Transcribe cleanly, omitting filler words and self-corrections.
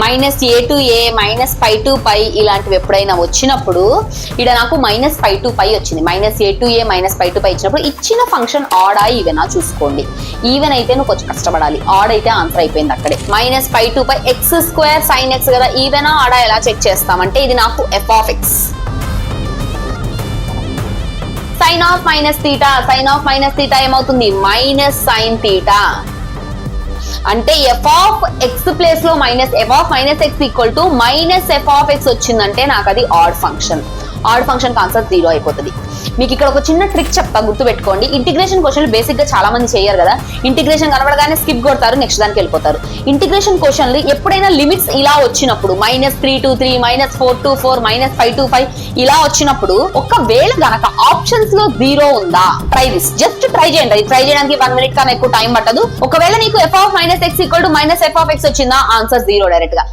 Minus a to a, minus pi to pi ఇలాంటివి ఎప్పుడైనా వచ్చినప్పుడు ఇక్కడ నాకు మైనస్ పై టు పై వచ్చింది. Minus a to a minus pi to pi ఇచ్చినప్పుడు ఇచ్చిన ఫంక్షన్ ఆడా ఈవెనా చూసుకోండి. ఈవెన్ అయితే నువ్వు కొంచెం కష్టపడాలి, ఆడ్ అయితే ఆన్సర్ అయిపోయింది అక్కడే. Minus pi to pi x square sine x కదా, ఈవెనా ఆడా ఎలా చెక్ చేస్తామంటే ఇది నాకు f of x. Sine of minus theta, sine of minus theta ఏమవుతుంది మైనస్ సైన్ థీటా. అంటే ఎఫ్ ఆఫ్ ఎక్స్ ప్లేస్ లో minus f of minus x equal to minus f of x వచ్చిందంటే నాకు అది odd function. Odd function concept 0 అయిపోతుంది. మీకు ఇక్కడ ఒక చిన్న ట్రిక్ చెప్తా, గుర్తుపెట్టుకోండి. ఇంటిగ్రేషన్ క్వశ్చన్లు బేసిక్ గా చాలా మంది చేయరు కదా, ఇంటిగ్రేషన్ కనబడగానే స్కిప్ కొడతారు, నెక్స్ట్ దానికి వెళ్ళిపోతారు. ఇంటిగ్రేషన్ క్వశ్చన్లు ఎప్పుడైనా లిమిట్స్ ఇలా వచ్చినప్పుడు -3 to 3, -4 to 4, -5 to 5 ఇలా వచ్చినప్పుడు ఒకవేళ గనక ఆప్షన్స్ లో 0 ఉందా, ట్రై దిస్, జస్ట్ ట్రై చేయండి. అది ట్రై చేయడానికి 1 minute కన్నా ఎక్కువ టైం పట్టదు. ఒకవేళ నీకు f of -x = -f of x వచ్చిందా, ఆన్సర్ 0 డైరెక్ట్ గా.